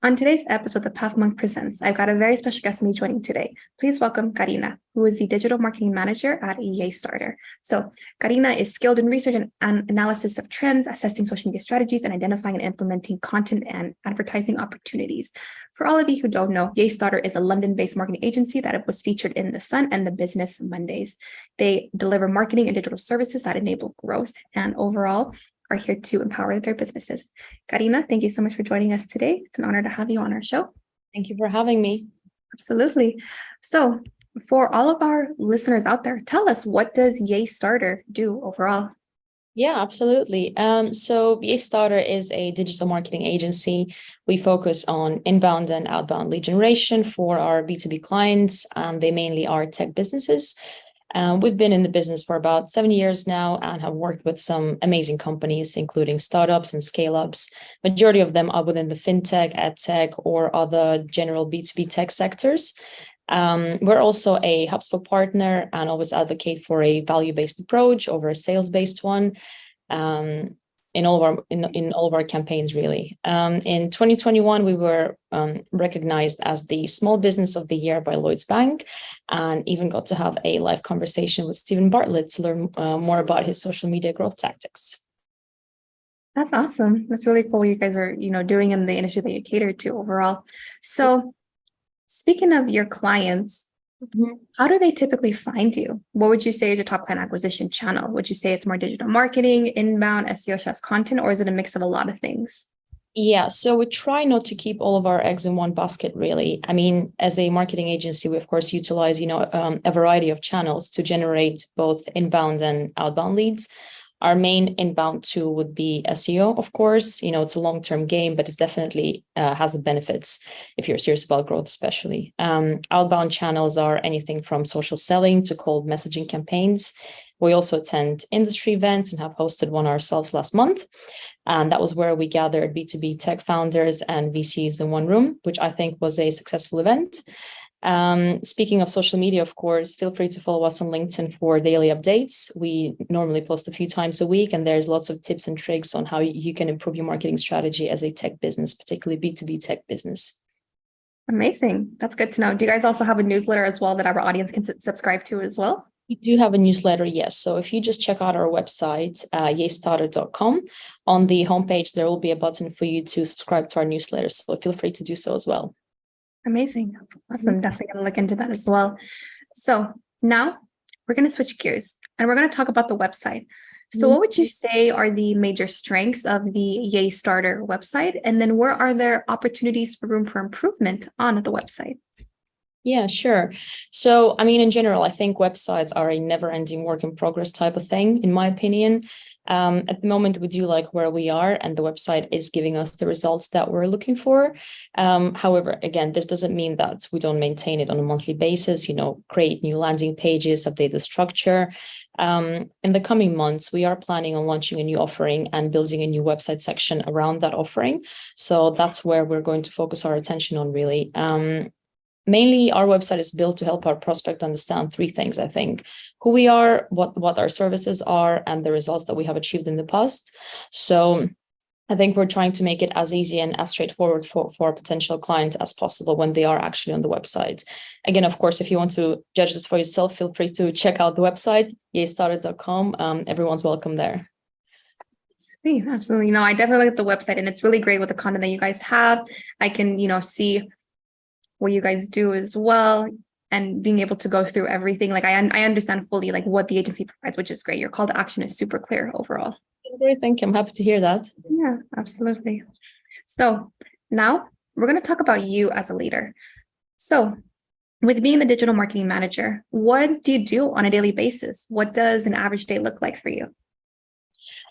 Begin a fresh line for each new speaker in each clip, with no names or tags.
On today's episode of Path Monk Presents, I've got a very special guest with me joining today. Please welcome Karina, who is the Digital Marketing Manager at YayStarter. So Karina is skilled in research and analysis of trends, assessing social media strategies, and identifying and implementing content and advertising opportunities. For all of you who don't know, YayStarter is a London-based marketing agency that was featured in The Sun and the Business Mondays. They deliver marketing and digital services that enable growth and overall are here to empower their businesses. Karina, thank you so much for joining us today. It's an honor to have you on our show.
Thank you for having me.
Absolutely. So for all of our listeners out there, tell us, what does YayStarter do overall?
Yeah, absolutely. So YayStarter is a digital marketing agency. We focus on inbound and outbound lead generation for our B2B clients, and they mainly are tech businesses. We've been in the business for about 7 years now and have worked with some amazing companies, including startups and scale-ups. Majority of them are within the fintech, edtech, or other general B2B tech sectors. We're also a HubSpot partner and always advocate for a value-based approach over a sales-based one. In all of our campaigns, really. In 2021, we were recognized as the Small Business of the Year by Lloyds Bank, and even got to have a live conversation with Stephen Bartlett to learn more about his social media growth tactics.
That's awesome. That's really cool what you guys are, doing in the industry that you cater to overall. So speaking of your clients, how do they typically find you? What would you say is your top client acquisition channel? Would you say it's more digital marketing, inbound, SEO, content, or is it a mix of a lot of things?
Yeah, so we try not to keep all of our eggs in one basket, really. I mean, as a marketing agency, we of course utilize, a variety of channels to generate both inbound and outbound leads. Our main inbound tool would be SEO, of course. It's a long-term game, but it's definitely has the benefits if you're serious about growth, especially. Outbound channels are anything from social selling to cold messaging campaigns. We also attend industry events and have hosted one ourselves last month. And that was where we gathered B2B tech founders and VCs in one room, which I think was a successful event. Speaking of social media, of course, feel free to follow us on LinkedIn for daily updates. We normally post a few times a week, and there's lots of tips and tricks on how you can improve your marketing strategy as a tech business, particularly B2B tech business.
Amazing. That's good to know. Do you guys also have a newsletter as well that our audience can subscribe to as well?
We do have a newsletter, yes. So if you just check out our website, yaystarter.com, on the homepage, there will be a button for you to subscribe to our newsletter. So feel free to do so as well.
Amazing. Awesome. Definitely going to look into that as well. So now we're going to switch gears and we're going to talk about the website. So what would you say are the major strengths of the YayStarter website? And then where are there opportunities for room for improvement on the website?
Yeah, sure. So, I mean, in general, I think websites are a never-ending work in progress type of thing, in my opinion. At the moment, we do like where we are, and the website is giving us the results that we're looking for. However, again, this doesn't mean that we don't maintain it on a monthly basis, create new landing pages, update the structure. In the coming months, we are planning on launching a new offering and building a new website section around that offering. So that's where we're going to focus our attention on, really. Mainly, our website is built to help our prospect understand three things, I think: who we are, what our services are, and the results that we have achieved in the past. So I think we're trying to make it as easy and as straightforward for a potential client as possible when they are actually on the website. Again, of course, if you want to judge this for yourself, feel free to check out the website, yaystarter.com. Everyone's welcome there.
Sweet, absolutely. No, I definitely look at the website, and it's really great with the content that you guys have. I can, see what you guys do as well, and being able to go through everything. Like I understand fully like what the agency provides, which is great. Your call to action is super clear overall.
That's great. Thank you. I'm happy to hear that.
Yeah, absolutely. So now we're going to talk about you as a leader. So with being the digital marketing manager, what do you do on a daily basis? What does an average day look like for you?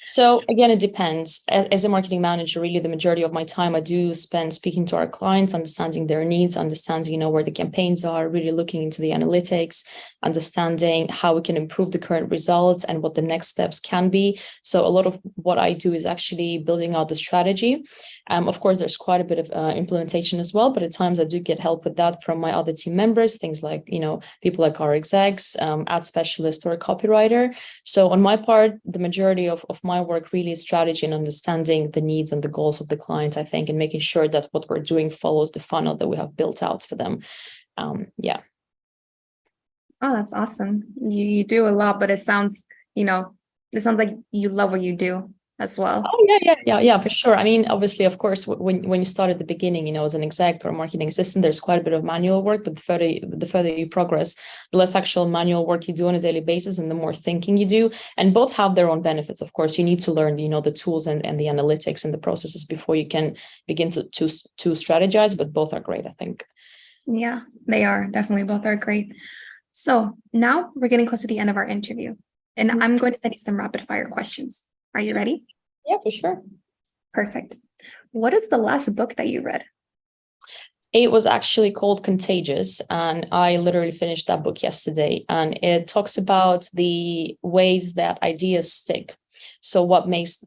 So again, it depends. As a marketing manager, really the majority of my time I do spend speaking to our clients, understanding their needs, understanding, where the campaigns are, really looking into the analytics, understanding how we can improve the current results and what the next steps can be. So a lot of what I do is actually building out the strategy. Of course, there's quite a bit of implementation as well, but at times I do get help with that from my other team members, things like, people like our execs, ad specialist or a copywriter. So on my part, the majority of of my work really is strategy and understanding the needs and the goals of the client, I think, and making sure that what we're doing follows the funnel that we have built out for them. Yeah.
Oh, that's awesome. You do a lot, but it sounds like you love what you do as well.
Oh yeah, for sure. I mean, obviously, of course, when you start at the beginning, as an exec or a marketing assistant, there's quite a bit of manual work, but the further you progress, the less actual manual work you do on a daily basis and the more thinking you do. And both have their own benefits. Of course, you need to learn, the tools and the analytics and the processes before you can begin to strategize, but both are great, I think.
Yeah, they are. Definitely both are great. So now we're getting close to the end of our interview, and I'm going to send you some rapid fire questions. Are you ready?
Yeah, for sure.
Perfect. What is the last book that you read?
It was actually called Contagious, and I literally finished that book yesterday. And it talks about the ways that ideas stick. So what makes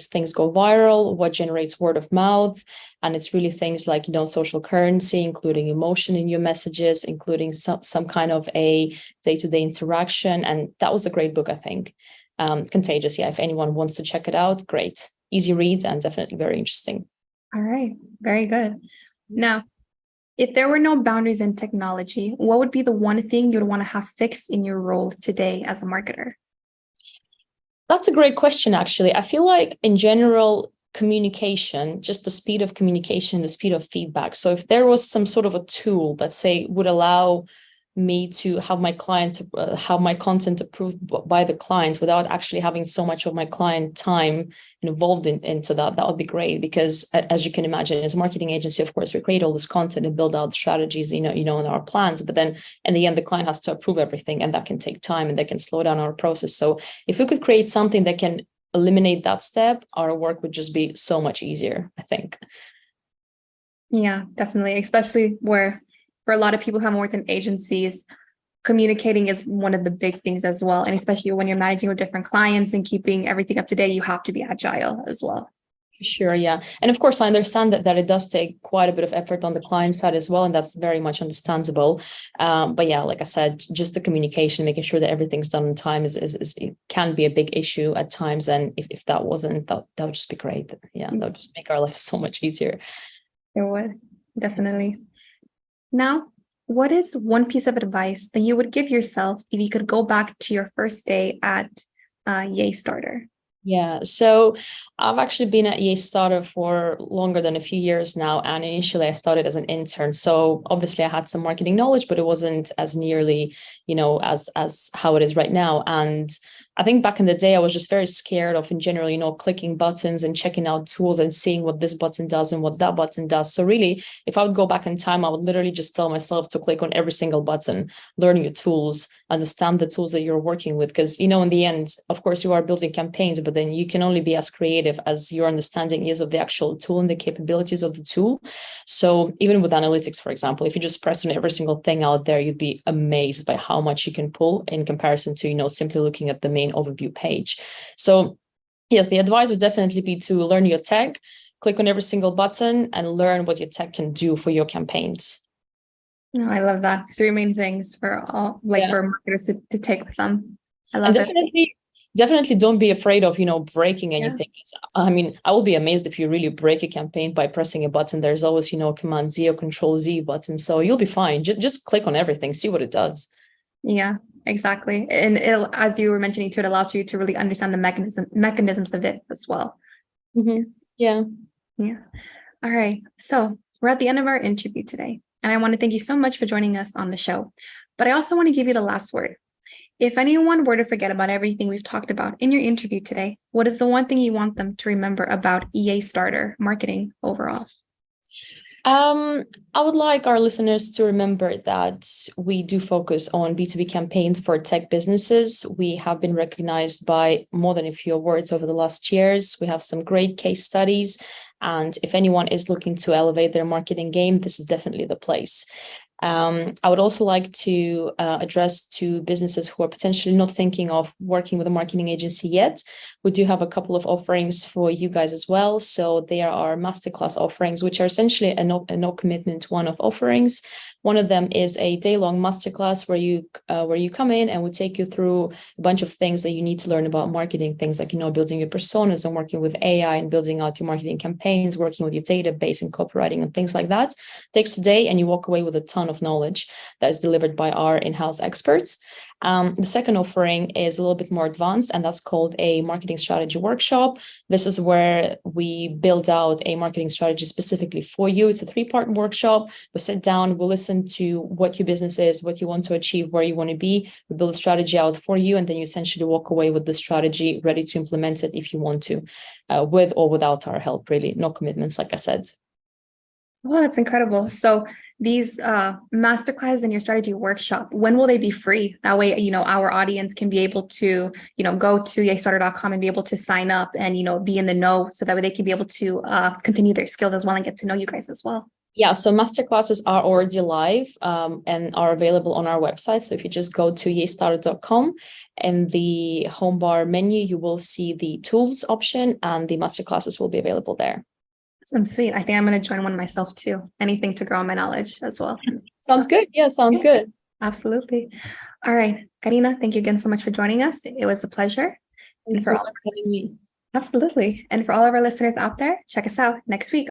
things go viral, what generates word of mouth, and it's really things like social currency, including emotion in your messages, including some kind of a day-to-day interaction. And that was a great book, I think. Contagious, yeah. If anyone wants to check it out, great, easy read, and definitely very interesting.
All right, very good. Now, if there were no boundaries in technology, what would be the one thing you'd want to have fixed in your role today as a marketer?
That's a great question, actually. I feel like in general, communication, just the speed of communication, the speed of feedback. So if there was some sort of a tool that, say, would allow me to have my content approved by the client without actually having so much of my client time involved into that would be great. Because as you can imagine, as a marketing agency, of course, we create all this content and build out strategies, in our plans, but then in the end, the client has to approve everything, and that can take time and that can slow down our process. So if we could create something that can eliminate that step, our work would just be so much easier, I think.
Yeah, definitely. Especially where for a lot of people who have worked in agencies, communicating is one of the big things as well. And especially when you're managing with different clients and keeping everything up to date, you have to be agile as well.
Sure, yeah. And of course, I understand that it does take quite a bit of effort on the client side as well, and that's very much understandable. But yeah, like I said, just the communication, making sure that everything's done on time is it can be a big issue at times. And if that wasn't, that would just be great. Yeah, that would just make our life so much easier.
It would, definitely. Now, what is one piece of advice that you would give yourself if you could go back to your first day at Yay Starter?
Yeah, so I've actually been at Yay Starter for longer than a few years now. And initially I started as an intern. So obviously I had some marketing knowledge, but it wasn't as nearly, as how it is right now. And I think back in the day, I was just very scared of, in general, clicking buttons and checking out tools and seeing what this button does and what that button does. So really, if I would go back in time, I would literally just tell myself to click on every single button, learn your tools, understand the tools that you're working with. Because, in the end, of course, you are building campaigns, but then you can only be as creative as your understanding is of the actual tool and the capabilities of the tool. So even with analytics, for example, if you just press on every single thing out there, you'd be amazed by how much you can pull in comparison to, simply looking at the main overview page. So yes, the advice would definitely be to learn your tech, click on every single button, and learn what your tech can do for your campaigns.
No, I love that. 3 main things for all, for marketers to take with them. I love
it. Definitely don't be afraid of, breaking anything. Yeah. I mean, I will be amazed if you really break a campaign by pressing a button. There's always, Command Z or Control Z button. So you'll be fine. Just click on everything, see what it does.
Yeah, exactly. And it'll, as you were mentioning too, it allows you to really understand the mechanisms of it as well.
Mm-hmm. Yeah.
Yeah. All right. So we're at the end of our interview today. And I want to thank you so much for joining us on the show. But I also want to give you the last word. If anyone were to forget about everything we've talked about in your interview today, what is the one thing you want them to remember about Yay Starter marketing overall?
I would like our listeners to remember that we do focus on B2B campaigns for tech businesses. We have been recognized by more than a few awards over the last years. We have some great case studies. And if anyone is looking to elevate their marketing game, this is definitely the place. I would also like to address to businesses who are potentially not thinking of working with a marketing agency yet. We do have a couple of offerings for you guys as well. So there are masterclass offerings, which are essentially a no commitment one-off offerings. One of them is a day-long masterclass where you come in and we take you through a bunch of things that you need to learn about marketing, things like, building your personas and working with AI and building out your marketing campaigns, working with your database and copywriting and things like that. It takes a day and you walk away with a ton of knowledge that is delivered by our in-house experts. The second offering is a little bit more advanced, and that's called a marketing strategy workshop. This is where we build out a marketing strategy specifically for you. It's a 3-part workshop. We sit down, we'll listen to what your business is, what you want to achieve, where you want to be. We build a strategy out for you, and then you essentially walk away with the strategy ready to implement it if you want to, with or without our help, really. No commitments, like I said.
Wow, that's incredible. So these masterclass and your strategy workshop, when will they be free? That way, our audience can be able to, go to yaystarter.com and be able to sign up and, be in the know, so that way they can be able to continue their skills as well and get to know you guys as well.
Yeah, so masterclasses are already live and are available on our website. So if you just go to yaystarter.com, and the home bar menu, you will see the tools option, and the masterclasses will be available there.
Awesome, sweet. I think I'm going to join one myself too. Anything to grow my knowledge as well.
Sounds good. Yeah, sounds good.
Absolutely. All right, Karina, thank you again so much for joining us. It was a pleasure.
Thanks for having me.
Absolutely. And for all of our listeners out there, check us out next week